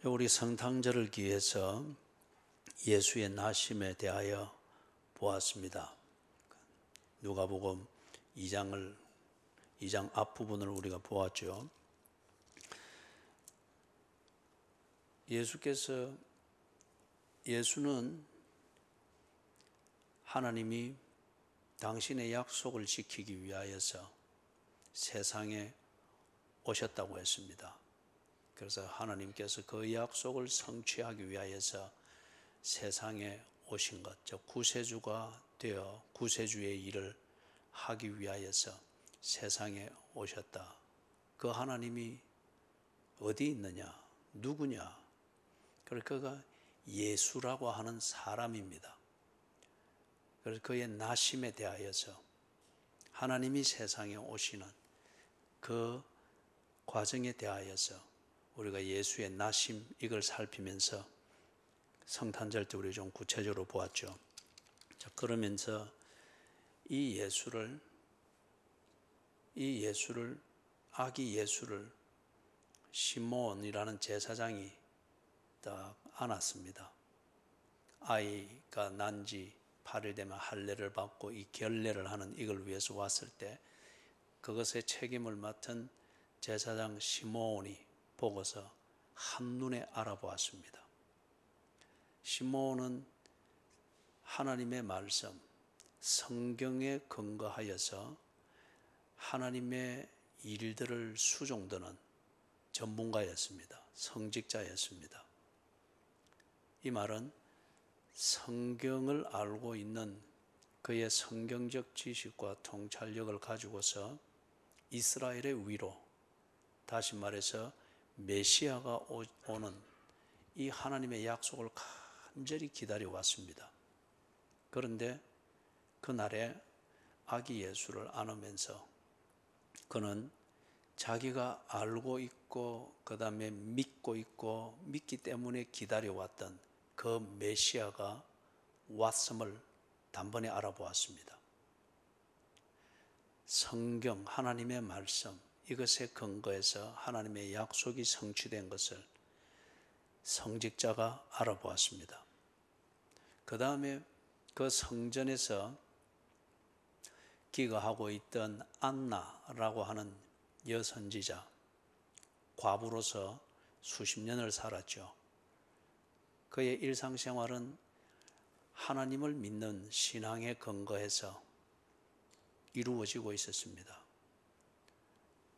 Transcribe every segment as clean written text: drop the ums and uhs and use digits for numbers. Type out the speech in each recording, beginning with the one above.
우리 성탄절을 기해서 예수의 나심에 대하여 보았습니다. 누가복음 2장 앞부분을 우리가 보았죠. 예수는 하나님이 당신의 약속을 지키기 위하여서 세상에 오셨다고 했습니다. 그래서 하나님께서 그 약속을 성취하기 위하여서 세상에 오신 것, 즉 구세주가 되어 구세주의 일을 하기 위하여서 세상에 오셨다. 그 하나님이 어디 있느냐? 누구냐? 그가 예수라고 하는 사람입니다. 그래서 그의 나심에 대하여서 하나님이 세상에 오시는 그 과정에 대하여서 우리가 예수의 나심 이걸 살피면서 성탄절 때 우리 좀 구체적으로 보았죠. 자, 그러면서 이 아기 예수를 시몬이라는 제사장이 딱 안았습니다. 아이가 난 지 8일 되면 할례를 받고 이 결례를 하는 이걸 위해서 왔을 때 그것의 책임을 맡은 제사장 시몬이 보고서 한눈에 알아보았습니다. 시몬은 하나님의 말씀, 성경에 근거하여서 하나님의 일들을 수종드는 전문가였습니다. 성직자였습니다. 이 말은 성경을 알고 있는 그의 성경적 지식과 통찰력을 가지고서 이스라엘의 위로, 다시 말해서 메시아가 오는 이 하나님의 약속을 간절히 기다려왔습니다. 그런데 그날에 아기 예수를 안으면서 그는 자기가 알고 있고 그 다음에 믿고 있고 믿기 때문에 기다려왔던 그 메시아가 왔음을 단번에 알아보았습니다. 성경, 하나님의 말씀, 이것에 근거해서 하나님의 약속이 성취된 것을 성직자가 알아보았습니다. 그 다음에 그 성전에서 기거하고 있던 안나라고 하는 여선지자, 과부로서 수십 년을 살았죠. 그의 일상생활은 하나님을 믿는 신앙에 근거해서 이루어지고 있었습니다.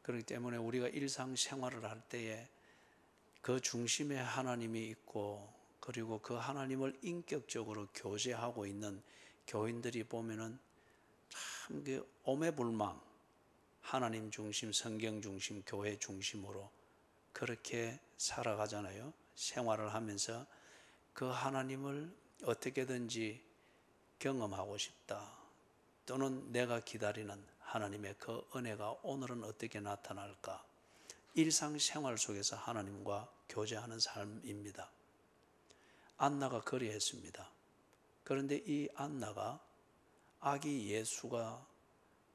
그렇기 때문에 우리가 일상생활을 할 때에 그 중심에 하나님이 있고 그리고 그 하나님을 인격적으로 교제하고 있는 교인들이 보면은 참 오매불망 하나님 중심, 성경 중심, 교회 중심으로 그렇게 살아가잖아요. 생활을 하면서 그 하나님을 어떻게든지 경험하고 싶다. 또는 내가 기다리는 하나님의 그 은혜가 오늘은 어떻게 나타날까? 일상생활 속에서 하나님과 교제하는 삶입니다. 안나가 그리했습니다. 그런데 이 안나가 아기 예수가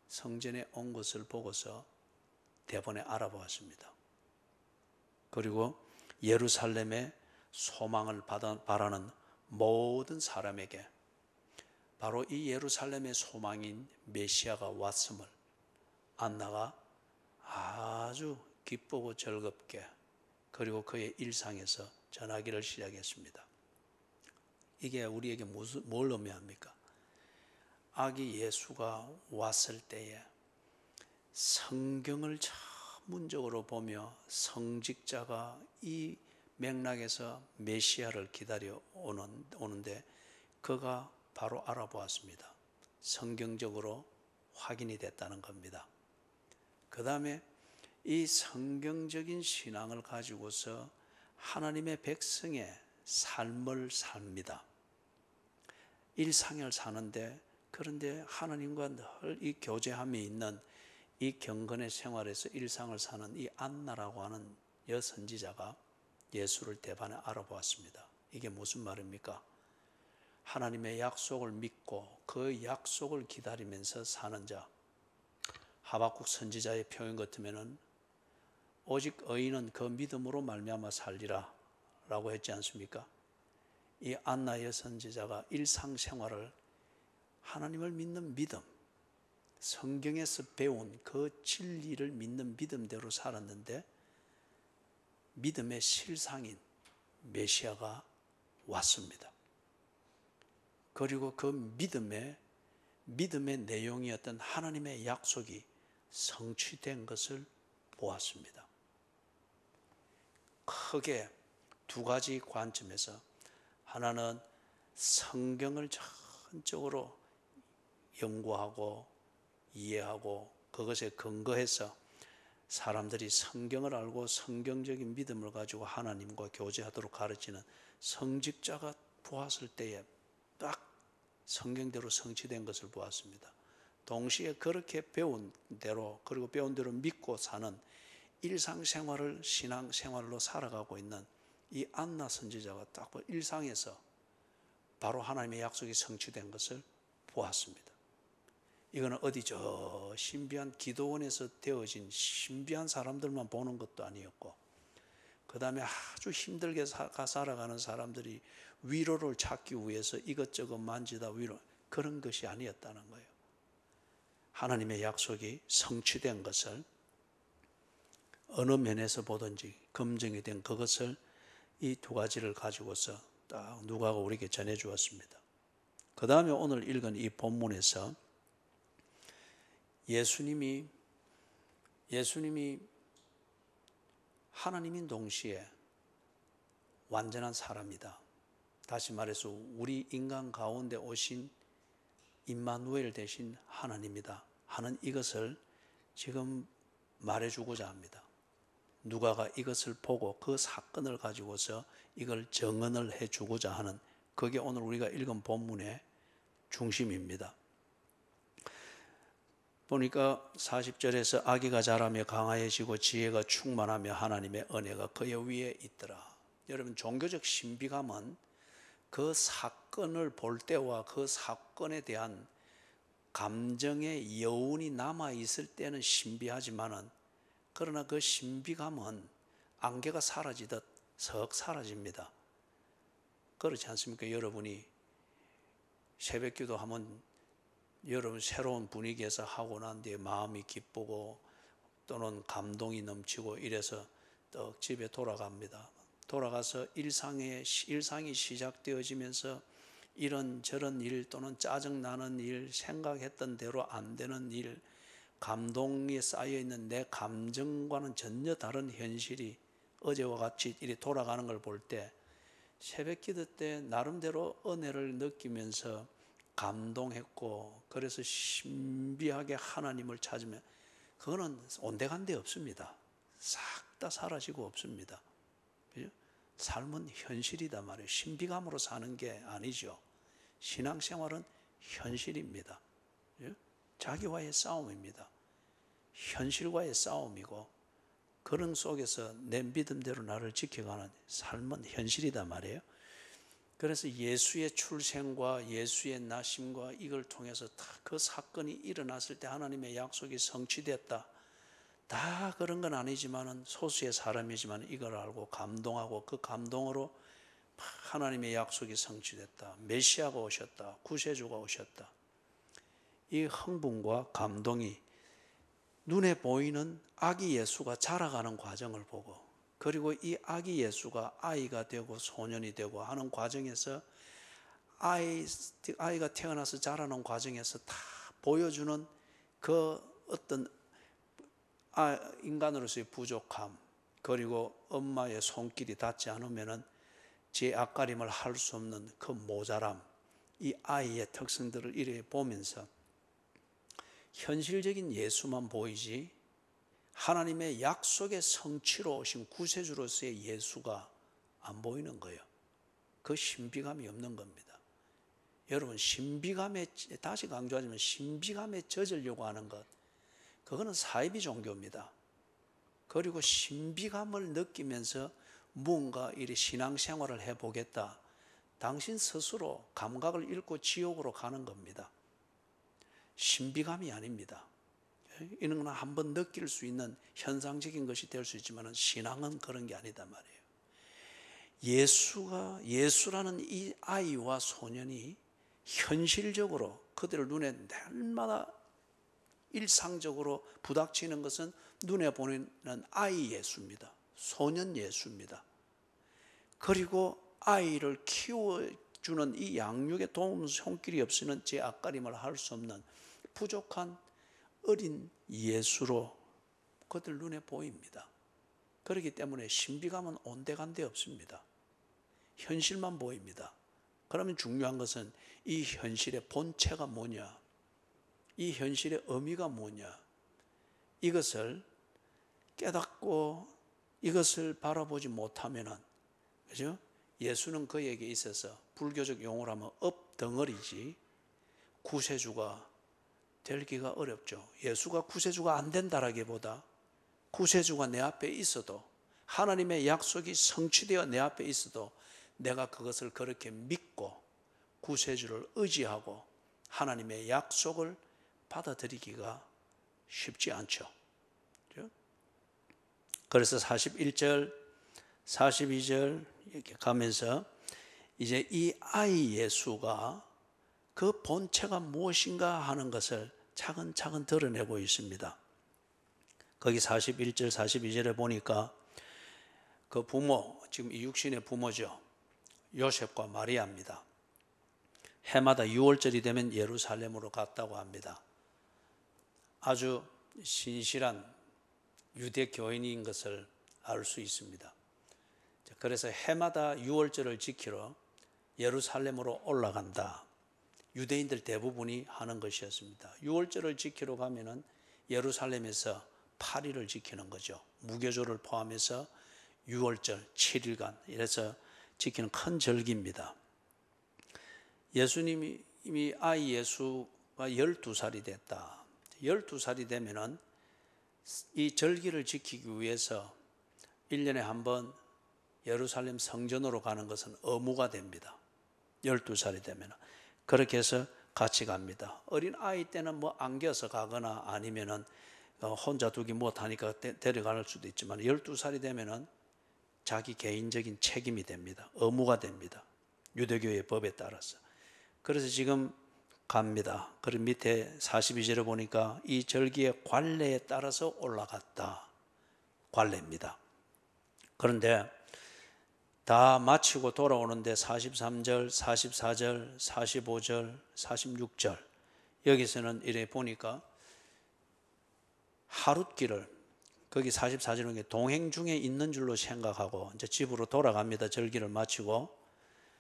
성전에 온 것을 보고서 대번에 알아보았습니다. 그리고 예루살렘의 소망을 바라는 모든 사람에게 바로 이 예루살렘의 소망인 메시아가 왔음을 안나가 아주 기쁘고 즐겁게 그리고 그의 일상에서 전하기를 시작했습니다. 이게 우리에게 뭘 의미합니까? 아기 예수가 왔을 때에 성경을 전문적으로 보며 성직자가 이 맥락에서 메시아를 기다려 오는데 그가 바로 알아보았습니다. 성경적으로 확인이 됐다는 겁니다. 그 다음에 이 성경적인 신앙을 가지고서 하나님의 백성의 삶을 삽니다. 일상을 사는데 그런데 하나님과 늘 이 교제함에 있는 이 경건의 생활에서 일상을 사는 이 안나라고 하는 여선지자가 예수를 대번에 알아보았습니다. 이게 무슨 말입니까? 하나님의 약속을 믿고 그 약속을 기다리면서 사는 자, 하박국 선지자의 표현 같으면은 오직 의인은 그 믿음으로 말미암아 살리라 믿음이다라고 했지 않습니까? 이 안나의 선지자가 일상생활을 하나님을 믿는 믿음, 성경에서 배운 그 진리를 믿는 믿음대로 살았는데 믿음의 실상인 메시아가 왔습니다. 그리고 그 믿음의 내용이었던 하나님의 약속이 성취된 것을 보았습니다. 크게 두 가지 관점에서 하나는 성경을 전적으로 연구하고 이해하고 그것에 근거해서 사람들이 성경을 알고 성경적인 믿음을 가지고 하나님과 교제하도록 가르치는 성직자가 보았을 때에 딱 성경대로 성취된 것을 보았습니다. 동시에 그렇게 배운 대로 그리고 배운 대로 믿고 사는 일상생활을 신앙생활로 살아가고 있는 이 안나 선지자가 딱 일상에서 바로 하나님의 약속이 성취된 것을 보았습니다. 이거는 어디 저 신비한 기도원에서 되어진 신비한 사람들만 보는 것도 아니었고, 그 다음에 아주 힘들게 살아가는 사람들이 위로를 찾기 위해서 이것저것 만지다 위로, 그런 것이 아니었다는 거예요. 하나님의 약속이 성취된 것을 어느 면에서 보든지 검증이 된 그것을 이 두 가지를 가지고서 딱 누가가 우리에게 전해 주었습니다. 그 다음에 오늘 읽은 이 본문에서 예수님이 하나님인 동시에 완전한 사람이다. 다시 말해서 우리 인간 가운데 오신 임마누엘 대신 하나님이다 하는 이것을 지금 말해주고자 합니다. 누가가 이것을 보고 그 사건을 가지고서 이걸 정언을 해주고자 하는, 그게 오늘 우리가 읽은 본문의 중심입니다. 보니까 40절에서 아기가 자라며 강하여지고 지혜가 충만하며 하나님의 은혜가 그의 위에 있더라. 여러분, 종교적 신비감은 그 사건을 볼 때와 그 사건에 대한 감정의 여운이 남아있을 때는 신비하지만은, 그러나 그 신비감은 안개가 사라지듯 석 사라집니다. 그렇지 않습니까? 여러분이 새벽기도 하면 여러분 새로운 분위기에서 하고 난 뒤에 마음이 기쁘고 또는 감동이 넘치고 이래서 떡 집에 돌아갑니다. 돌아가서 일상이 시작되어지면서 이런저런 일 또는 짜증나는 일, 생각했던 대로 안 되는 일, 감동이 쌓여있는 내 감정과는 전혀 다른 현실이 어제와 같이 이리 돌아가는 걸 볼 때, 새벽기도 때 나름대로 은혜를 느끼면서 감동했고 그래서 신비하게 하나님을 찾으면 그거는 온데간데 없습니다. 싹 다 사라지고 없습니다. 그죠? 삶은 현실이다 말이에요. 신비감으로 사는 게 아니죠. 신앙생활은 현실입니다. 그죠? 자기와의 싸움입니다. 현실과의 싸움이고, 그런 속에서 내 믿음대로 나를 지켜가는 삶은 현실이다 말이에요. 그래서 예수의 출생과 예수의 나심과 이걸 통해서 다 그 사건이 일어났을 때 하나님의 약속이 성취됐다. 다 그런 건 아니지만은 소수의 사람이지만 이걸 알고 감동하고 그 감동으로 하나님의 약속이 성취됐다. 메시아가 오셨다. 구세주가 오셨다. 이 흥분과 감동이 눈에 보이는 아기 예수가 자라가는 과정을 보고, 그리고 이 아기 예수가 아이가 되고 소년이 되고 하는 과정에서 아이가 태어나서 자라는 과정에서 다 보여주는 그 어떤 인간으로서의 부족함, 그리고 엄마의 손길이 닿지 않으면은 제 앞가림을 할 수 없는 그 모자람, 이 아이의 특성들을 이래 보면서 현실적인 예수만 보이지 하나님의 약속의 성취로 오신 구세주로서의 예수가 안 보이는 거예요. 그 신비감이 없는 겁니다. 여러분, 다시 강조하지만 신비감에 젖으려고 하는 것, 그거는 사이비 종교입니다. 그리고 신비감을 느끼면서 뭔가 이리 신앙생활을 해보겠다. 당신 스스로 감각을 잃고 지옥으로 가는 겁니다. 신비감이 아닙니다. 이런 건 한번 느낄 수 있는 현상적인 것이 될 수 있지만 신앙은 그런 게 아니다 말이에요. 예수라는 이 아이와 소년이 현실적으로 그들 눈에 날마다 일상적으로 부닥치는 것은 눈에 보이는 아이 예수입니다. 소년 예수입니다. 그리고 아이를 키워주는 이 양육에 도움 손길이 없이는 제 앞가림을 할 수 없는 부족한 어린 예수로 그들 눈에 보입니다. 그렇기 때문에 신비감은 온데간데 없습니다. 현실만 보입니다. 그러면 중요한 것은 이 현실의 본체가 뭐냐, 이 현실의 의미가 뭐냐, 이것을 깨닫고 이것을 바라보지 못하면은, 그죠? 예수는 그에게 있어서 불교적 용어로 하면 엎덩어리지 구세주가 되기가 어렵죠. 예수가 구세주가 안 된다라기보다 구세주가 내 앞에 있어도, 하나님의 약속이 성취되어 내 앞에 있어도 내가 그것을 그렇게 믿고 구세주를 의지하고 하나님의 약속을 받아들이기가 쉽지 않죠. 그래서 41절, 42절 이렇게 가면서 이제 이 아이 예수가 그 본체가 무엇인가 하는 것을 차근차근 드러내고 있습니다. 거기 41절, 42절에 보니까 그 부모, 지금 이 육신의 부모죠. 요셉과 마리아입니다. 해마다 6월절이 되면 예루살렘으로 갔다고 합니다. 아주 신실한 유대 교인인 것을 알 수 있습니다. 그래서 해마다 6월절을 지키러 예루살렘으로 올라간다. 유대인들 대부분이 하는 것이었습니다. 6월절을 지키러 가면은 예루살렘에서 8일을 지키는 거죠. 무교조를 포함해서 6월절 7일간 이래서 지키는 큰 절기입니다. 예수님이 이미 아이 예수가 12살이 됐다. 12살이 되면은 이 절기를 지키기 위해서 1년에 한 번 예루살렘 성전으로 가는 것은 의무가 됩니다. 12살이 되면. 그렇게 해서 같이 갑니다. 어린 아이 때는 뭐 안겨서 가거나 아니면은 혼자 두기 못하니까 데려갈 수도 있지만 12살이 되면은 자기 개인적인 책임이 됩니다. 의무가 됩니다. 유대교의 법에 따라서. 그래서 지금 갑니다. 그리고 밑에 42절에 보니까 이 절기의 관례에 따라서 올라갔다. 관례입니다. 그런데 다 마치고 돌아오는데 43절, 44절, 45절, 46절 여기서는 이래 보니까 하룻길을 거기 44절은 동행 중에 있는 줄로 생각하고 이제 집으로 돌아갑니다. 절기를 마치고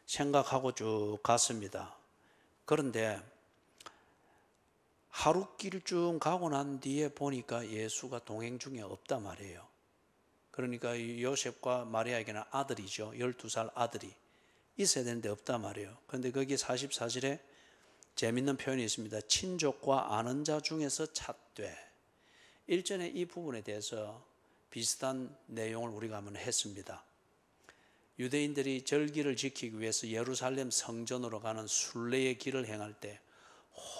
생각하고 쭉 갔습니다. 그런데 하룻길 쭉 가고 난 뒤에 보니까 예수가 동행 중에 없단 말이에요. 그러니까 요셉과 마리아에게는 아들이죠. 12살 아들이 있어야 되는데 없단 말이에요. 그런데 거기 44절에 재밌는 표현이 있습니다. 친족과 아는 자 중에서 찾되. 일전에 이 부분에 대해서 비슷한 내용을 우리가 한번 했습니다. 유대인들이 절기를 지키기 위해서 예루살렘 성전으로 가는 순례의 길을 행할 때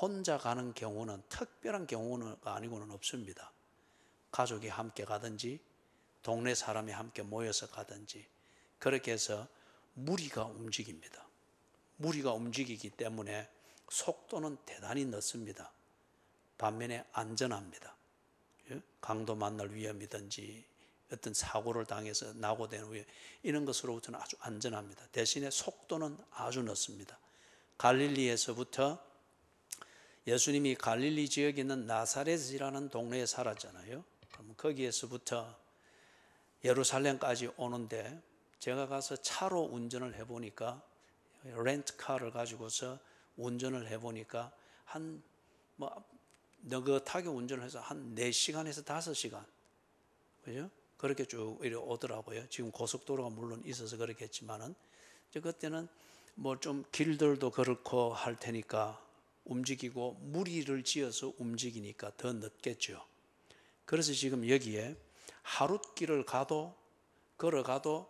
혼자 가는 경우는, 특별한 경우가 아니고는 없습니다. 가족이 함께 가든지 동네 사람이 함께 모여서 가든지 그렇게 해서 무리가 움직입니다. 무리가 움직이기 때문에 속도는 대단히 늦습니다. 반면에 안전합니다. 강도 만날 위험이든지 어떤 사고를 당해서 낙오되는 위험, 이런 것으로부터는 아주 안전합니다. 대신에 속도는 아주 늦습니다. 갈릴리에서부터 예수님이 갈릴리 지역에 있는 나사렛이라는 동네에 살았잖아요. 그럼 거기에서부터 예루살렘까지 오는데 제가 가서 차로 운전을 해보니까, 렌트카를 가지고서 운전을 해보니까 느긋하게 운전을 해서 한 4시간에서 5시간, 그죠? 그렇게 쭉 이렇게 오더라고요. 지금 고속도로가 물론 있어서 그렇겠지만은, 그때는 뭐 좀 길들도 그렇고 할 테니까 움직이고 무리를 지어서 움직이니까 더 늦겠죠. 그래서 지금 여기에 하룻길을 걸어가도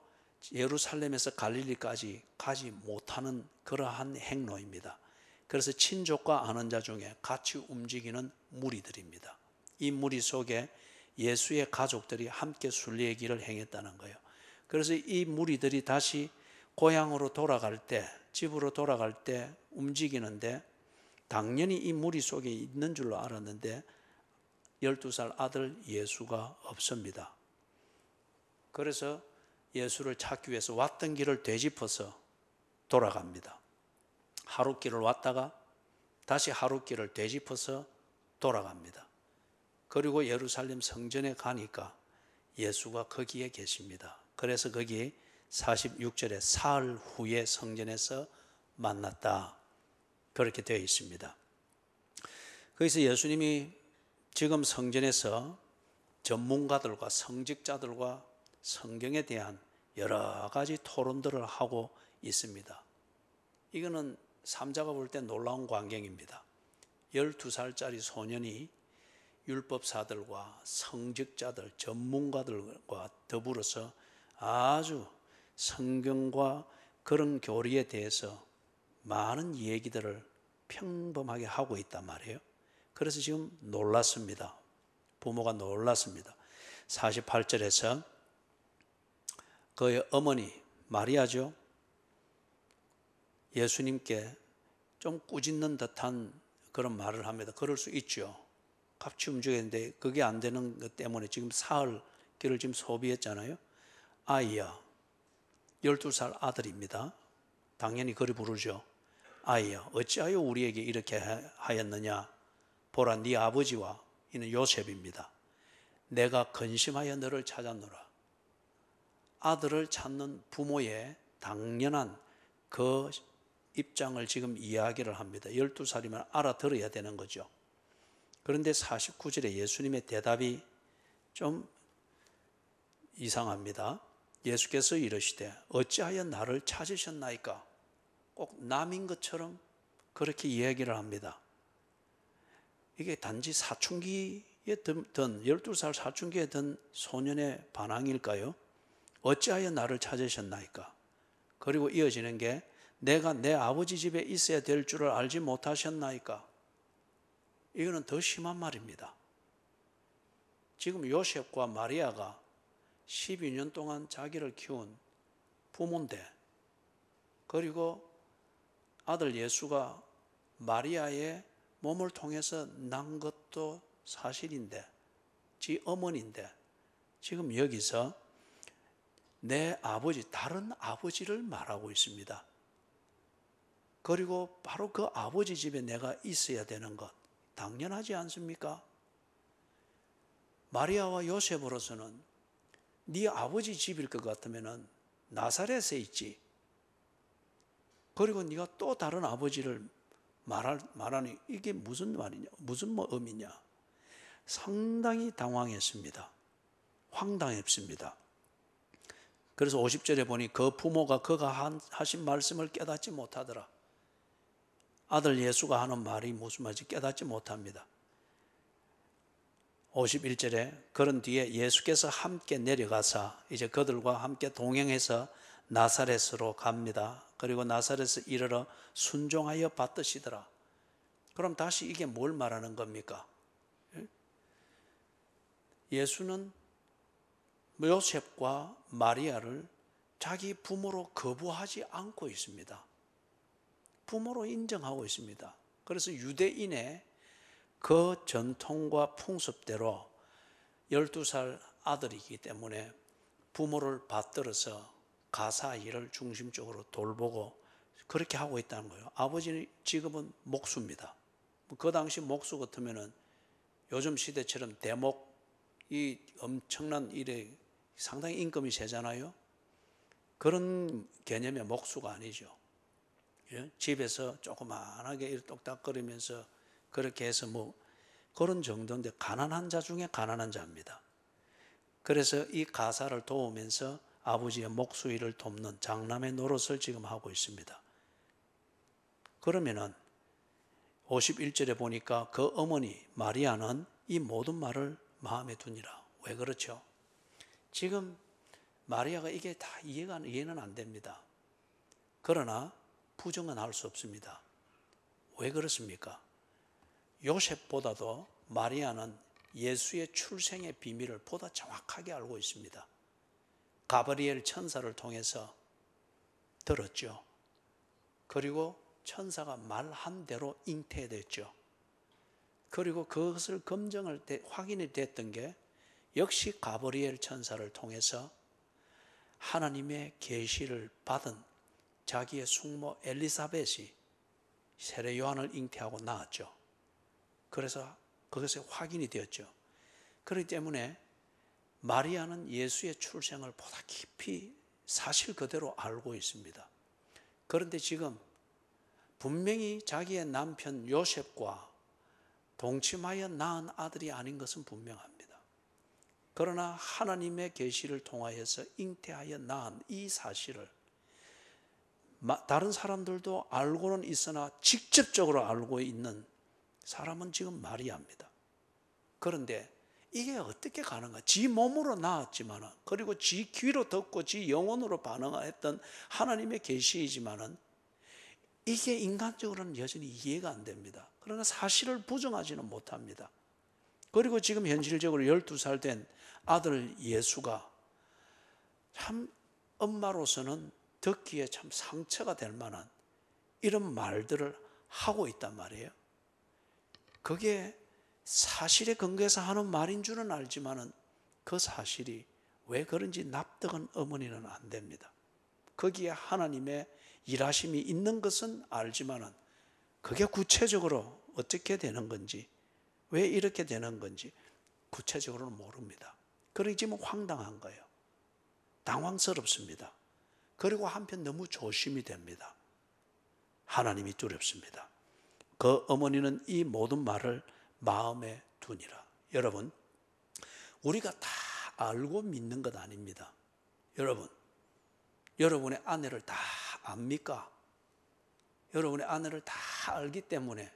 예루살렘에서 갈릴리까지 가지 못하는 그러한 행로입니다. 그래서 친족과 아는 자 중에 같이 움직이는 무리들입니다. 이 무리 속에 예수의 가족들이 함께 순례의 길을 행했다는 거예요. 그래서 이 무리들이 다시 고향으로 돌아갈 때, 집으로 돌아갈 때 움직이는데 당연히 이 무리 속에 있는 줄로 알았는데 12살 아들 예수가 없습니다. 그래서 예수를 찾기 위해서 왔던 길을 되짚어서 돌아갑니다. 하룻길을 왔다가 다시 하룻길을 되짚어서 돌아갑니다. 그리고 예루살렘 성전에 가니까 예수가 거기에 계십니다. 그래서 거기 46절에 사흘 후에 성전에서 만났다, 그렇게 되어 있습니다. 거기서 예수님이 지금 성전에서 전문가들과 성직자들과 성경에 대한 여러 가지 토론들을 하고 있습니다. 이거는 삼자가 볼 때 놀라운 광경입니다. 12살짜리 소년이 율법사들과 성직자들, 전문가들과 더불어서 아주 성경과 그런 교리에 대해서 많은 얘기들을 평범하게 하고 있단 말이에요. 그래서 지금 놀랐습니다. 부모가 놀랐습니다. 48절에서 그의 어머니 마리아죠, 예수님께 좀 꾸짖는 듯한 그런 말을 합니다. 그럴 수 있죠. 같이 움직였는데 그게 안 되는 것 때문에 지금 사흘 길을 지금 소비했잖아요. 아이야, 12살 아들입니다. 당연히 그리 부르죠. 아이야, 어찌하여 우리에게 이렇게 하였느냐? 보라, 네 아버지와 이는 요셉입니다. 내가 근심하여 너를 찾았노라. 아들을 찾는 부모의 당연한 그 입장을 지금 이야기를 합니다. 12살이면 알아들어야 되는 거죠. 그런데 49절에 예수님의 대답이 좀 이상합니다. 예수께서 이르시되 어찌하여 나를 찾으셨나이까? 꼭 남인 것처럼 그렇게 이야기를 합니다. 이게 단지 사춘기에 든 12살 사춘기에 든 소년의 반항일까요? 어찌하여 나를 찾으셨나이까? 그리고 이어지는 게 내가 내 아버지 집에 있어야 될 줄을 알지 못하셨나이까? 이거는 더 심한 말입니다. 지금 요셉과 마리아가 12년 동안 자기를 키운 부모인데, 그리고 아들 예수가 마리아의 몸을 통해서 난 것도 사실인데, 지 어머니인데, 지금 여기서 내 아버지, 다른 아버지를 말하고 있습니다. 그리고 바로 그 아버지 집에 내가 있어야 되는 것, 당연하지 않습니까? 마리아와 요셉으로서는 네 아버지 집일 것 같으면 나사렛에 있지. 그리고 네가 또 다른 아버지를 말하니 이게 무슨 말이냐, 무슨 의미냐. 상당히 당황했습니다. 황당했습니다. 그래서 50절에 보니 그 부모가 그가 하신 말씀을 깨닫지 못하더라. 아들 예수가 하는 말이 무슨 말인지 깨닫지 못합니다. 51절에 그런 뒤에 예수께서 함께 내려가사 이제 그들과 함께 동행해서 나사렛으로 갑니다. 그리고 나사렛에 이르러 순종하여 받으시더라. 그럼 다시 이게 뭘 말하는 겁니까? 예수는 요셉과 마리아를 자기 부모로 거부하지 않고 있습니다. 부모로 인정하고 있습니다. 그래서 유대인의 그 전통과 풍습대로 12살 아들이기 때문에 부모를 받들어서 가사 일을 중심적으로 돌보고 그렇게 하고 있다는 거예요. 아버지 직업은 목수입니다. 그 당시 목수 같으면은 요즘 시대처럼 대목, 이 엄청난 일에 상당히 임금이 세잖아요. 그런 개념의 목수가 아니죠. 예? 집에서 조그만하게 이렇게 똑딱거리면서 그렇게 해서 뭐 그런 정도인데 가난한 자 중에 가난한 자입니다. 그래서 이 가사를 도우면서 아버지의 목수 일을 돕는 장남의 노릇을 지금 하고 있습니다. 그러면은 51절에 보니까 그 어머니 마리아는 이 모든 말을 마음에 두니라. 왜 그렇죠? 지금 마리아가 이게 다 이해는 안 됩니다. 그러나 부정은 할 수 없습니다. 왜 그렇습니까? 요셉보다도 마리아는 예수의 출생의 비밀을 보다 정확하게 알고 있습니다. 가브리엘 천사를 통해서 들었죠. 그리고 천사가 말한 대로 잉태됐죠. 그리고 그것을 확인이 됐던 게 역시 가브리엘 천사를 통해서 하나님의 계시를 받은 자기의 숙모 엘리사벳이 세례 요한을 잉태하고 낳았죠. 그래서 그것이 확인이 되었죠. 그렇기 때문에 마리아는 예수의 출생을 보다 깊이 사실 그대로 알고 있습니다. 그런데 지금 분명히 자기의 남편 요셉과 동침하여 낳은 아들이 아닌 것은 분명합니다. 그러나 하나님의 계시를 통하여서 잉태하여 낳은 이 사실을 다른 사람들도 알고는 있으나 직접적으로 알고 있는 사람은 지금 마리아입니다. 그런데 이게 어떻게 가능한가? 지 몸으로 낳았지만은, 그리고 지 귀로 듣고 지 영혼으로 반응했던 하나님의 계시이지만은 이게 인간적으로는 여전히 이해가 안 됩니다. 그러나 사실을 부정하지는 못합니다. 그리고 지금 현실적으로 12살 된 아들 예수가 참 엄마로서는 듣기에 참 상처가 될 만한 이런 말들을 하고 있단 말이에요. 그게 사실에 근거해서 하는 말인 줄은 알지만은 그 사실이 왜 그런지 납득은 어머니는 안 됩니다. 거기에 하나님의 일하심이 있는 것은 알지만은 그게 구체적으로 어떻게 되는 건지, 왜 이렇게 되는 건지 구체적으로는 모릅니다. 그러니 지금 황당한 거예요. 당황스럽습니다. 그리고 한편 너무 조심이 됩니다. 하나님이 두렵습니다. 그 어머니는 이 모든 말을 마음에 두니라. 여러분, 우리가 다 알고 믿는 것 아닙니다. 여러분, 여러분의 아내를 다 압니까? 여러분의 아내를 다 알기 때문에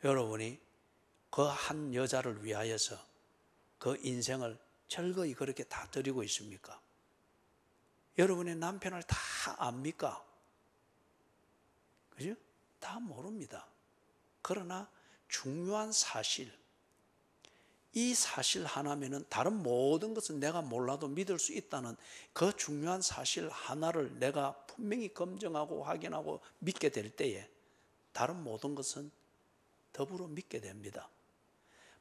여러분이 그 한 여자를 위하여서 그 인생을 즐거이 그렇게 다 드리고 있습니까? 여러분의 남편을 다 압니까? 그죠? 다 모릅니다. 그러나 중요한 사실, 이 사실 하나면은 다른 모든 것은 내가 몰라도 믿을 수 있다는 그 중요한 사실 하나를 내가 분명히 검증하고 확인하고 믿게 될 때에 다른 모든 것은 더불어 믿게 됩니다.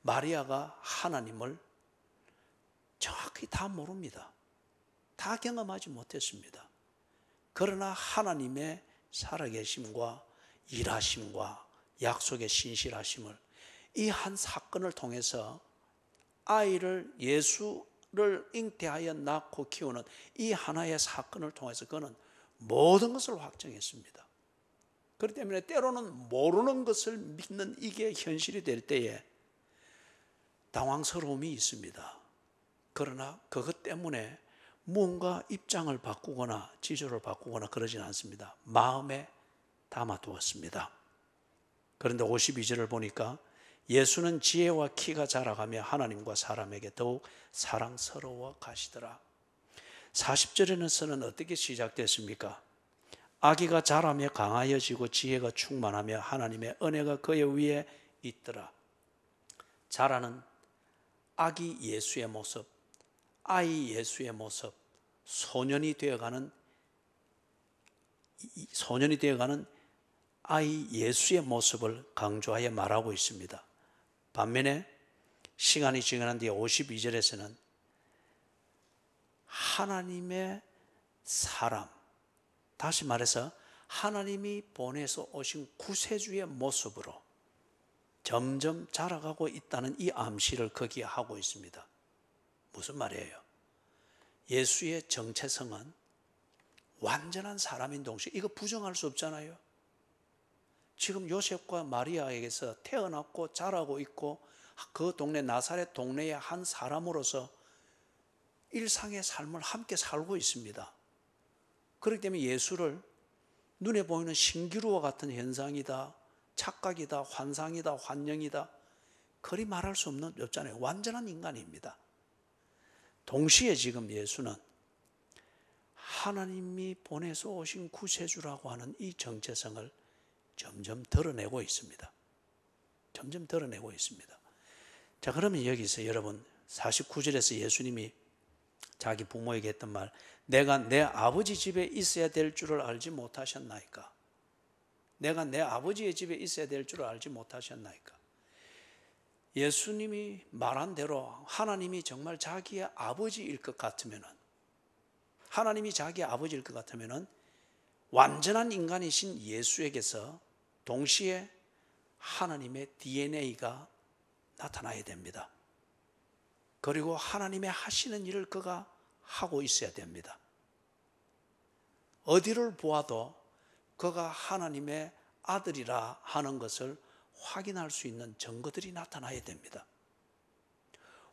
마리아가 하나님을 정확히 다 모릅니다. 다 경험하지 못했습니다. 그러나 하나님의 살아계심과 일하심과 약속의 신실하심을 이 한 사건을 통해서 아이를 예수를 잉태하여 낳고 키우는 이 하나의 사건을 통해서 그는 모든 것을 확정했습니다. 그렇기 때문에 때로는 모르는 것을 믿는 이게 현실이 될 때에 당황스러움이 있습니다. 그러나 그것 때문에 뭔가 입장을 바꾸거나 지조를 바꾸거나 그러진 않습니다. 마음에 담아두었습니다. 그런데 52절을 보니까 예수는 지혜와 키가 자라가며 하나님과 사람에게 더욱 사랑스러워 가시더라. 40절에는 어떻게 시작됐습니까? 아기가 자라며 강하여지고 지혜가 충만하며 하나님의 은혜가 그의 위에 있더라. 자라는 아기 예수의 모습, 아이 예수의 모습, 소년이 되어가는 아이 예수의 모습을 강조하여 말하고 있습니다. 반면에 시간이 지난 뒤에 52절에서는 하나님의 사람, 다시 말해서 하나님이 보내서 오신 구세주의 모습으로 점점 자라가고 있다는 이 암시를 거기에 하고 있습니다. 무슨 말이에요? 예수의 정체성은 완전한 사람인 동시에, 이거 부정할 수 없잖아요. 지금 요셉과 마리아에게서 태어났고 자라고 있고 그 동네 나사렛 동네의 한 사람으로서 일상의 삶을 함께 살고 있습니다. 그렇기 때문에 예수를 눈에 보이는 신기루와 같은 현상이다, 착각이다, 환상이다, 환영이다, 그리 말할 수 없잖아요. 완전한 인간입니다. 동시에 지금 예수는 하나님이 보내서 오신 구세주라고 하는 이 정체성을 점점 드러내고 있습니다. 점점 드러내고 있습니다. 자, 그러면 여기서 여러분 49절에서 예수님이 자기 부모에게 했던 말, 내가 내 아버지 집에 있어야 될 줄을 알지 못하셨나이까? 내가 내 아버지의 집에 있어야 될 줄을 알지 못하셨나이까? 예수님이 말한 대로 하나님이 정말 자기의 아버지일 것 같으면은, 하나님이 자기의 아버지일 것 같으면은 완전한 인간이신 예수에게서 동시에 하나님의 DNA가 나타나야 됩니다. 그리고 하나님의 하시는 일을 그가 하고 있어야 됩니다. 어디를 보아도 그가 하나님의 아들이라 하는 것을 확인할 수 있는 증거들이 나타나야 됩니다.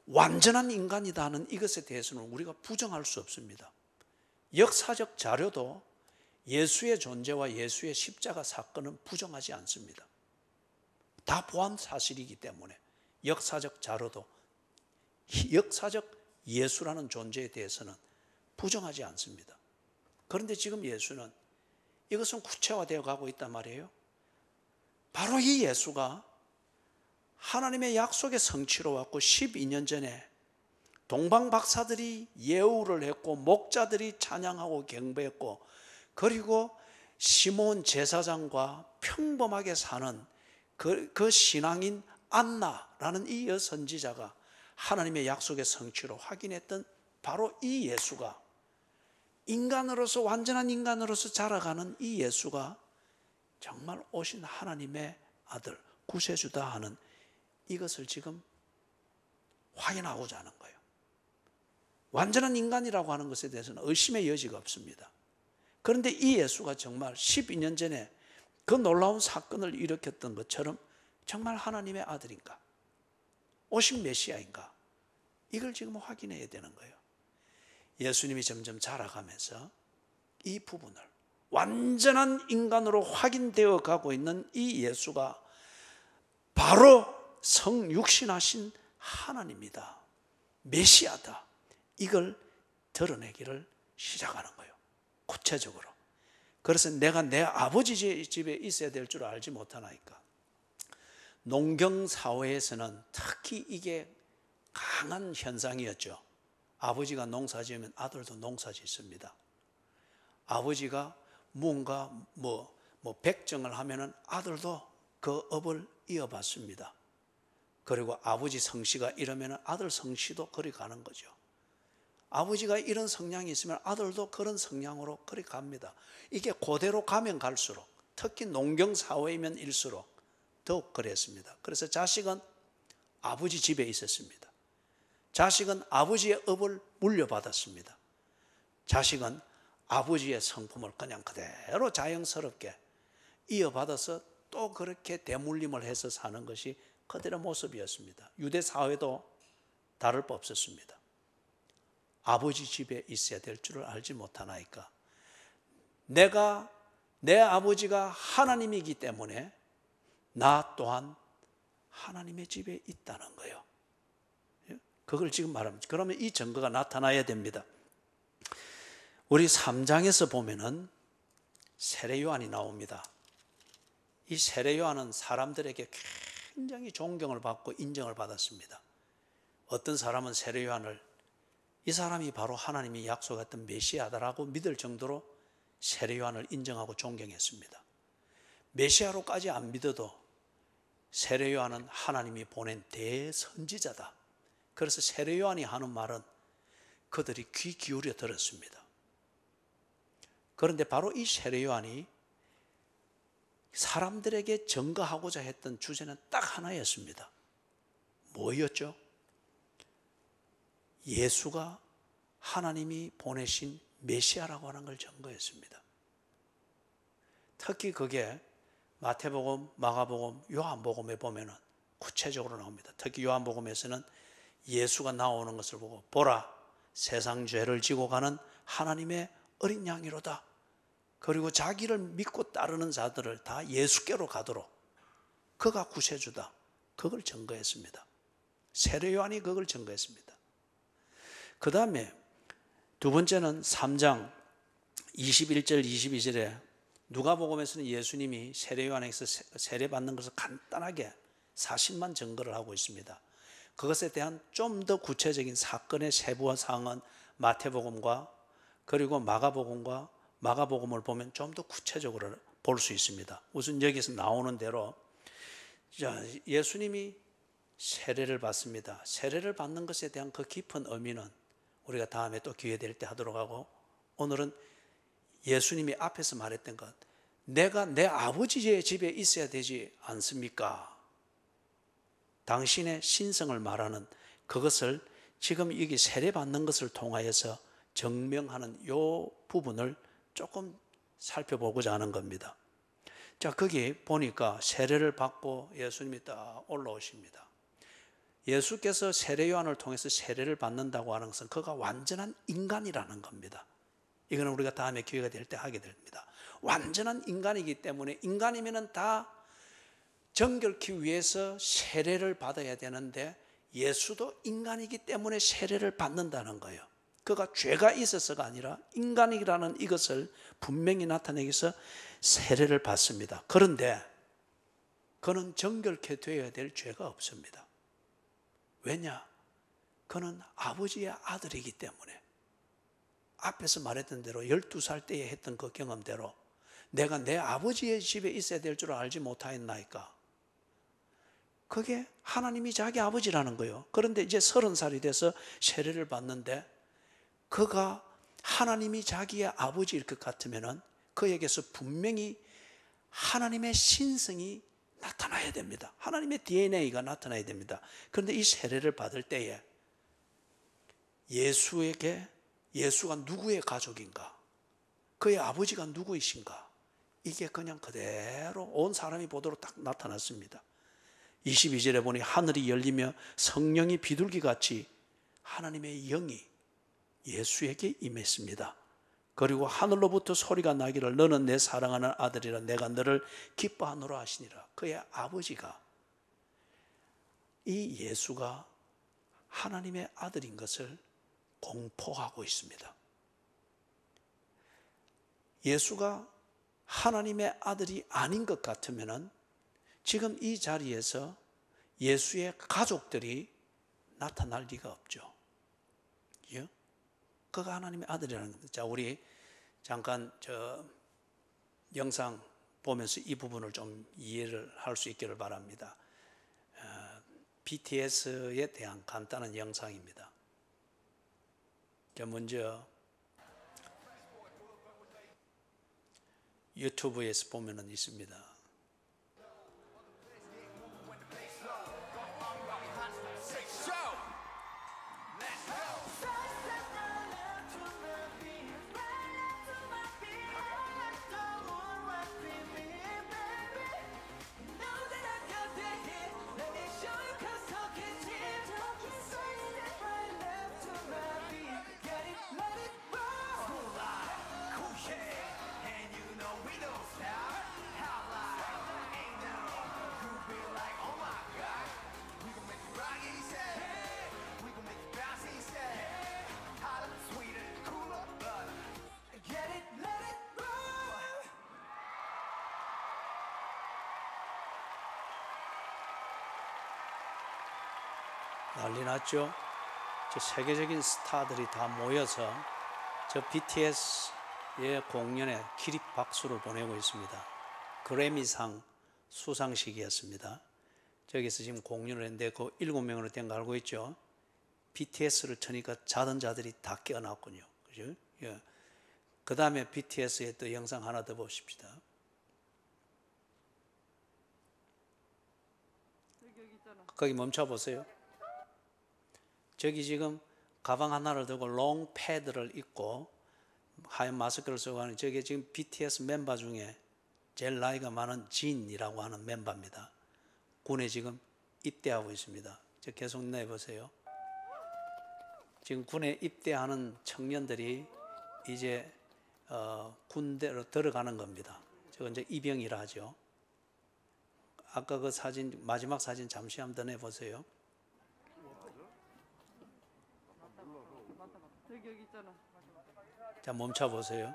완전한 인간이다 하는 이것에 대해서는 우리가 부정할 수 없습니다. 역사적 자료도 예수의 존재와 예수의 십자가 사건은 부정하지 않습니다. 다 보안 사실이기 때문에 역사적 자료도 역사적 예수라는 존재에 대해서는 부정하지 않습니다. 그런데 지금 예수는 이것은 구체화되어 가고 있단 말이에요. 바로 이 예수가 하나님의 약속의 성취로 왔고 12년 전에 동방 박사들이 예우를 했고 목자들이 찬양하고 경배했고 그리고 시몬 제사장과 평범하게 사는 그 신앙인 안나라는 이 여선지자가 하나님의 약속의 성취로 확인했던 바로 이 예수가 인간으로서 완전한 인간으로서 자라가는 이 예수가 정말 오신 하나님의 아들 구세주다 하는 이것을 지금 확인하고자 하는 거예요. 완전한 인간이라고 하는 것에 대해서는 의심의 여지가 없습니다. 그런데 이 예수가 정말 12년 전에 그 놀라운 사건을 일으켰던 것처럼 정말 하나님의 아들인가? 오신 메시아인가? 이걸 지금 확인해야 되는 거예요. 예수님이 점점 자라가면서 이 부분을 완전한 인간으로 확인되어 가고 있는 이 예수가 바로 성육신하신 하나님이다. 메시아다. 이걸 드러내기를 시작하는 거예요. 구체적으로. 그래서 내가 내 아버지 집에 있어야 될 줄 알지 못하나이까. 농경사회에서는 특히 이게 강한 현상이었죠. 아버지가 농사 지으면 아들도 농사 짓습니다. 아버지가 무언가 백정을 하면은 아들도 그 업을 이어받습니다. 그리고 아버지 성씨가 이러면은 아들 성씨도 그리 가는 거죠. 아버지가 이런 성향이 있으면 아들도 그런 성향으로 그리 갑니다. 이게 그대로 가면 갈수록 특히 농경사회이면 일수록 더욱 그랬습니다. 그래서 자식은 아버지 집에 있었습니다. 자식은 아버지의 업을 물려받았습니다. 자식은 아버지의 성품을 그냥 그대로 자연스럽게 이어받아서 또 그렇게 대물림을 해서 사는 것이 그들의 모습이었습니다. 유대 사회도 다를 바 없었습니다. 아버지 집에 있어야 될 줄을 알지 못하나이까. 내 아버지가 하나님이기 때문에 나 또한 하나님의 집에 있다는 거예요. 그걸 지금 말합니다. 그러면 이 증거가 나타나야 됩니다. 우리 3장에서 보면은 세례 요한이 나옵니다. 이 세례 요한은 사람들에게 굉장히 존경을 받고 인정을 받았습니다. 어떤 사람은 세례 요한을 이 사람이 바로 하나님이 약속했던 메시아다라고 믿을 정도로 세례 요한을 인정하고 존경했습니다. 메시아로까지 안 믿어도 세례 요한은 하나님이 보낸 대선지자다. 그래서 세례 요한이 하는 말은 그들이 귀 기울여 들었습니다. 그런데 바로 이 세례 요한이 사람들에게 증거하고자 했던 주제는 딱 하나였습니다. 뭐였죠? 예수가 하나님이 보내신 메시아라고 하는 걸 증거했습니다. 특히 그게 마태복음, 마가복음, 요한복음에 보면은 구체적으로 나옵니다. 특히 요한복음에서는 예수가 나오는 것을 보고 보라, 세상 죄를 지고 가는 하나님의 어린 양이로다. 그리고 자기를 믿고 따르는 자들을 다 예수께로 가도록 그가 구세주다. 그걸 증거했습니다. 세례 요한이 그걸 증거했습니다. 그 다음에 두 번째는 3장 21절 22절에 누가복음에서는 예수님이 세례 요한에게서 세례받는 것을 간단하게 사실만 증거를 하고 있습니다. 그것에 대한 좀 더 구체적인 사건의 세부와 사항은 마태복음과 그리고 마가복음을 보면 좀 더 구체적으로 볼 수 있습니다. 우선 여기서 나오는 대로 예수님이 세례를 받습니다. 세례를 받는 것에 대한 그 깊은 의미는 우리가 다음에 또 기회 될 때 하도록 하고, 오늘은 예수님이 앞에서 말했던 것, 내가 내 아버지의 집에 있어야 되지 않습니까? 당신의 신성을 말하는 그것을 지금 여기 세례받는 것을 통하여서 증명하는 이 부분을 조금 살펴보고자 하는 겁니다. 자, 거기 보니까 세례를 받고 예수님이 딱 올라오십니다. 예수께서 세례 요한을 통해서 세례를 받는다고 하는 것은 그가 완전한 인간이라는 겁니다. 이거는 우리가 다음에 기회가 될 때 하게 됩니다. 완전한 인간이기 때문에, 인간이면 다 정결케 위해서 세례를 받아야 되는데 예수도 인간이기 때문에 세례를 받는다는 거예요. 그가 죄가 있어서가 아니라 인간이라는 이것을 분명히 나타내기 위해서 세례를 받습니다. 그런데 그는 정결케 되어야 될 죄가 없습니다. 왜냐? 그는 아버지의 아들이기 때문에. 앞에서 말했던 대로 12살 때에 했던 그 경험대로 내가 내 아버지의 집에 있어야 될 줄 알지 못하였나이까. 그게 하나님이 자기 아버지라는 거예요. 그런데 이제 30살이 돼서 세례를 받는데 그가 하나님이 자기의 아버지일 것 같으면은 그에게서 분명히 하나님의 신성이 나타나야 됩니다. 하나님의 DNA가 나타나야 됩니다. 그런데 이 세례를 받을 때에 예수가 누구의 가족인가? 그의 아버지가 누구이신가? 이게 그냥 그대로 온 사람이 보도록 딱 나타났습니다. 22절에 보니 하늘이 열리며 성령이 비둘기같이 하나님의 영이 예수에게 임했습니다. 그리고 하늘로부터 소리가 나기를 너는 내 사랑하는 아들이라 내가 너를 기뻐하노라 하시니라. 그의 아버지가 이 예수가 하나님의 아들인 것을 공포하고 있습니다. 예수가 하나님의 아들이 아닌 것 같으면 지금 이 자리에서 예수의 가족들이 나타날 리가 없죠. 예? 그가 하나님의 아들이라는 겁니다. 자, 우리 잠깐 영상 보면서 이 부분을 좀 이해를 할 수 있기를 바랍니다. BTS에 대한 간단한 영상입니다. 먼저 유튜브에서 보면은 있습니다. 난리 났죠? 저 세계적인 스타들이 다 모여서 저 BTS의 공연에 기립 박수를 보내고 있습니다. 그래미상 수상식이었습니다. 저기서 지금 공연을 했는데 그 7명으로 된 거 알고 있죠? BTS를 쳐니까 자던 자들이 다 깨어났군요. 그죠? 예. 그 다음에 BTS의 또 영상 하나 더 보십시다. 거기 멈춰 보세요. 저기 지금 가방 하나를 들고 롱 패드를 입고 하얀 마스크를 쓰고 하는 저게 지금 BTS 멤버 중에 제일 나이가 많은 진이라고 하는 멤버입니다. 군에 지금 입대하고 있습니다. 저 계속 내보세요. 지금 군에 입대하는 청년들이 이제 군대로 들어가는 겁니다. 저건 이제 입영이라 하죠. 아까 그 사진, 마지막 사진 잠시 한번 더 내보세요. 자, 멈춰 보세요.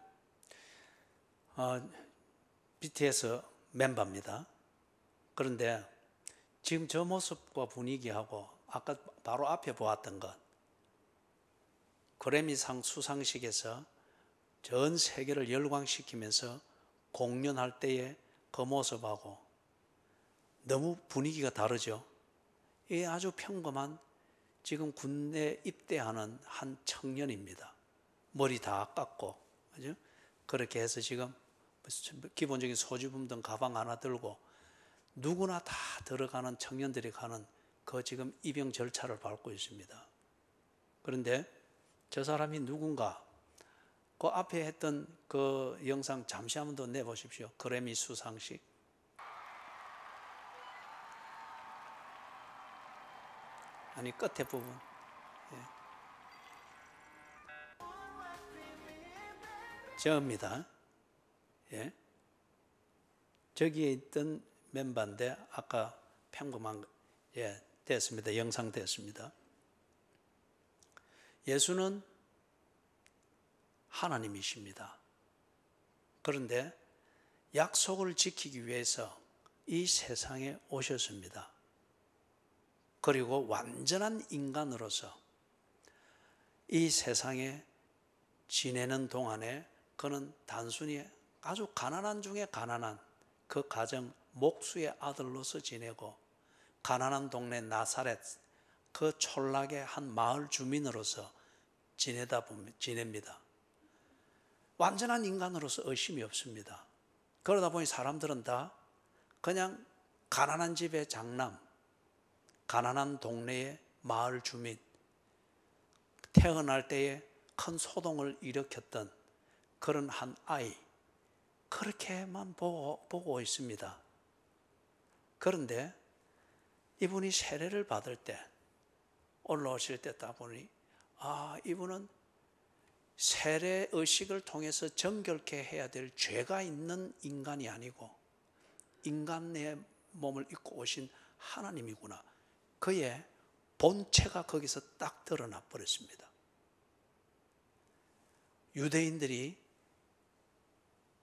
BTS 멤버입니다. 그런데 지금 저 모습과 분위기하고 아까 바로 앞에 보았던 것, 그래미상 수상식에서 전 세계를 열광시키면서 공연할 때의 그 모습하고 너무 분위기가 다르죠. 이 아주 평범한 지금 군대 입대하는 한 청년입니다. 머리 다 깎고, 그죠? 그렇게 해서 지금 기본적인 소지품 등 가방 하나 들고 누구나 다 들어가는 청년들이 가는 그 지금 입영 절차를 밟고 있습니다. 그런데 저 사람이 누군가, 그 앞에 했던 그 영상 잠시 한번 더 내보십시오. 그래미 수상식. 아니, 끝에 부분. 예. 저입니다. 예. 저기에 있던 멤버인데 아까 평범한 됐습니다. 영상 됐습니다. 예수는 하나님이십니다. 그런데 약속을 지키기 위해서 이 세상에 오셨습니다. 그리고 완전한 인간으로서 이 세상에 지내는 동안에 그는 단순히 아주 가난한 중에 가난한 그 가정 목수의 아들로서 지내고, 가난한 동네 나사렛 그 촌락의 한 마을 주민으로서 지냅니다. 완전한 인간으로서 의심이 없습니다. 그러다 보니 사람들은 다 그냥 가난한 집의 장남, 가난한 동네의 마을 주민, 태어날 때에 큰 소동을 일으켰던 그런 한 아이, 그렇게만 보고 있습니다. 그런데 이분이 세례를 받을 때, 올라오실 때 딱 보니 이분은 세례 의식을 통해서 정결케 해야 될 죄가 있는 인간이 아니고 인간의 몸을 입고 오신 하나님이구나. 그의 본체가 거기서 딱 드러나 버렸습니다. 유대인들이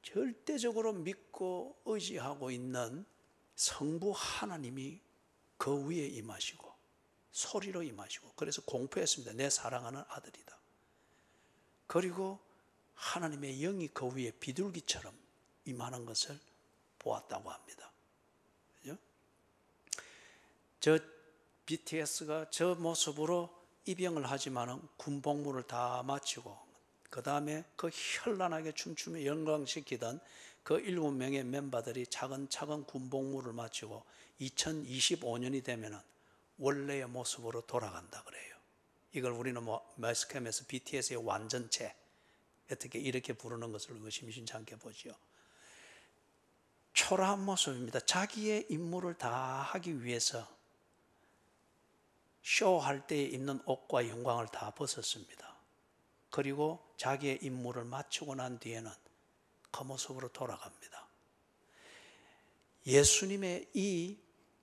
절대적으로 믿고 의지하고 있는 성부 하나님이 그 위에 임하시고 소리로 임하시고, 그래서 공포했습니다. 내 사랑하는 아들이다. 그리고 하나님의 영이 그 위에 비둘기처럼 임하는 것을 보았다고 합니다. 그죠? 저 BTS가 저 모습으로 입영을 하지만은 군복무를 다 마치고, 그 다음에 그 현란하게 춤추며 영광시키던 그 7명의 멤버들이 차근차근 군복무를 마치고 2025년이 되면은 원래의 모습으로 돌아간다 그래요. 이걸 우리는 매스컴에서 BTS의 완전체, 어떻게 이렇게 부르는 것을 의심심찮게 보지요. 초라한 모습입니다. 자기의 임무를 다 하기 위해서 쇼할 때 입는 옷과 영광을 다 벗었습니다. 그리고 자기의 임무를 마치고 난 뒤에는 그 모습으로 돌아갑니다. 예수님의 이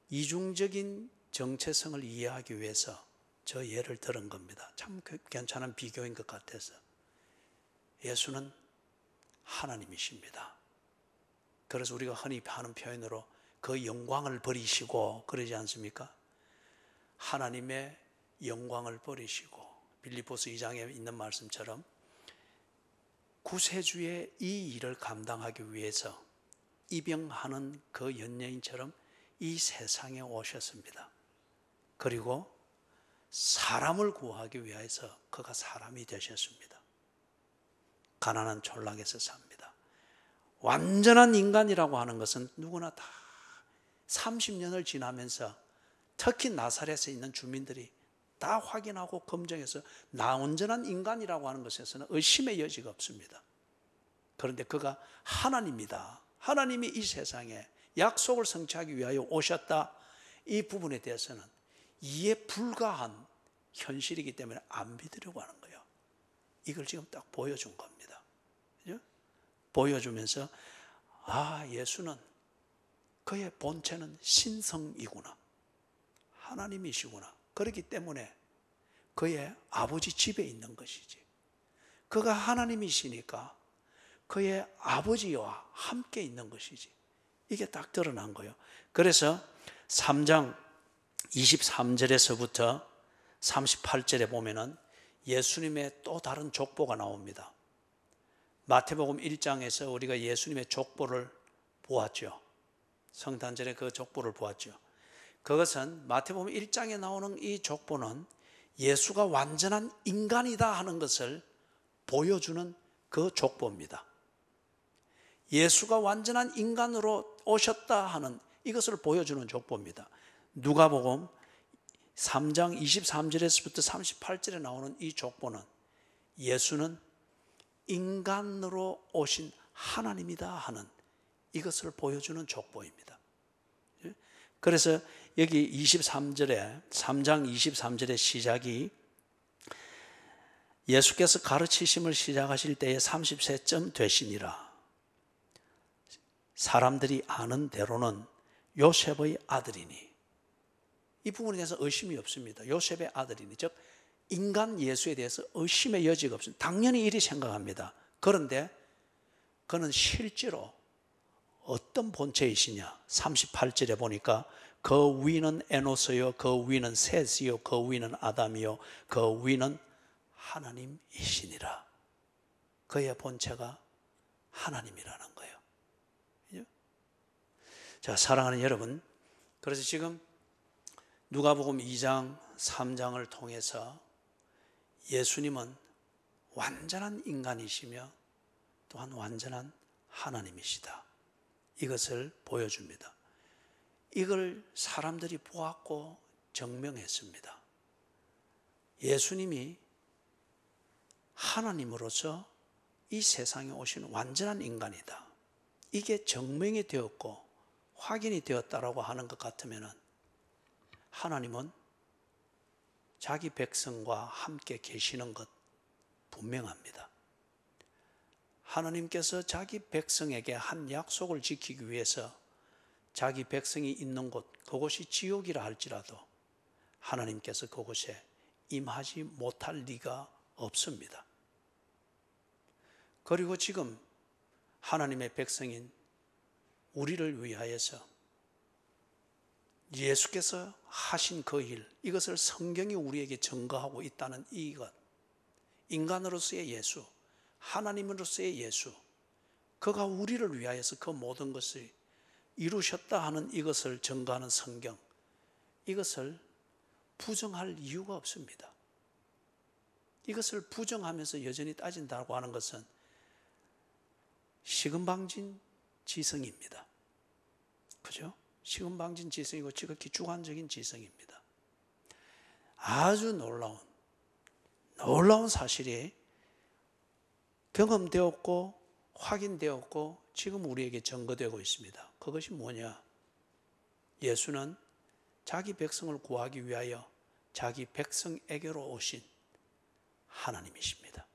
이중적인 정체성을 이해하기 위해서 저 예를 들은 겁니다. 참 괜찮은 비교인 것 같아서. 예수는 하나님이십니다. 그래서 우리가 흔히 하는 표현으로 그 영광을 버리시고 그러지 않습니까? 하나님의 영광을 버리시고, 빌립보서 2장에 있는 말씀처럼 구세주의 이 일을 감당하기 위해서 입영하는 그 연예인처럼 이 세상에 오셨습니다. 그리고 사람을 구하기 위해서 그가 사람이 되셨습니다. 가난한 촌락에서 삽니다. 완전한 인간이라고 하는 것은 누구나 다 30년을 지나면서 특히 나사렛에 있는 주민들이 다 확인하고 검증해서 나 온전한 인간이라고 하는 것에서는 의심의 여지가 없습니다. 그런데 그가 하나님이다, 하나님이 이 세상에 약속을 성취하기 위하여 오셨다, 이 부분에 대해서는 이해 불가한 현실이기 때문에 안 믿으려고 하는 거예요. 이걸 지금 딱 보여준 겁니다. 그죠? 보여주면서 예수는 그의 본체는 신성이구나, 하나님이시구나. 그렇기 때문에 그의 아버지 집에 있는 것이지, 그가 하나님이시니까 그의 아버지와 함께 있는 것이지, 이게 딱 드러난 거예요. 그래서 3장 23절에서부터 38절에 보면은 예수님의 또 다른 족보가 나옵니다. 마태복음 1장에서 우리가 예수님의 족보를 보았죠. 성탄절에 그 족보를 보았죠. 그것은 마태복음 1장에 나오는 이 족보는 예수가 완전한 인간이다 하는 것을 보여주는 그 족보입니다. 예수가 완전한 인간으로 오셨다 하는 이것을 보여주는 족보입니다. 누가복음 3장 23절에서부터 38절에 나오는 이 족보는 예수는 인간으로 오신 하나님이다 하는 이것을 보여주는 족보입니다. 그래서 여기 23절에 3장 23절의 시작이 예수께서 가르치심을 시작하실 때에 30세쯤 되시니라. 사람들이 아는 대로는 요셉의 아들이니. 이 부분에 대해서 의심이 없습니다. 요셉의 아들이니, 즉 인간 예수에 대해서 의심의 여지가 없습니다. 당연히 이리 생각합니다. 그런데 그는 실제로 어떤 본체이시냐? 38절에 보니까 그 위는 에노스요, 그 위는 셋이요, 그 위는 아담이요, 그 위는 하나님이시니라. 그의 본체가 하나님이라는 거예요. 자, 사랑하는 여러분, 그래서 지금 누가복음 2장, 3장을 통해서 예수님은 완전한 인간이시며 또한 완전한 하나님이시다. 이것을 보여줍니다. 이걸 사람들이 보았고 증명했습니다. 예수님이 하나님으로서 이 세상에 오신 완전한 인간이다. 이게 증명이 되었고 확인이 되었다라고 하는 것 같으면 하나님은 자기 백성과 함께 계시는 것 분명합니다. 하나님께서 자기 백성에게 한 약속을 지키기 위해서 자기 백성이 있는 곳, 그곳이 지옥이라 할지라도 하나님께서 그곳에 임하지 못할 리가 없습니다. 그리고 지금 하나님의 백성인 우리를 위하여서 예수께서 하신 그 일, 이것을 성경이 우리에게 증거하고 있다는 이것, 인간으로서의 예수, 하나님으로서의 예수, 그가 우리를 위하여서 그 모든 것을 이루셨다 하는 이것을 증거하는 성경, 이것을 부정할 이유가 없습니다. 이것을 부정하면서 여전히 따진다고 하는 것은 시금방진 지성입니다. 그죠? 시금방진 지성이고 지극히 주관적인 지성입니다. 아주 놀라운 사실이 경험되었고 확인되었고 지금 우리에게 증거되고 있습니다. 그것이 뭐냐? 예수는 자기 백성을 구하기 위하여 자기 백성에게로 오신 하나님이십니다.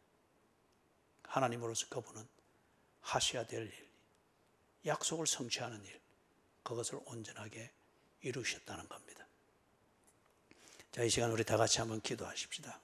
하나님으로서 그분은 하셔야 될 일, 약속을 성취하는 일, 그것을 온전하게 이루셨다는 겁니다. 자, 이 시간 우리 다 같이 한번 기도하십시다.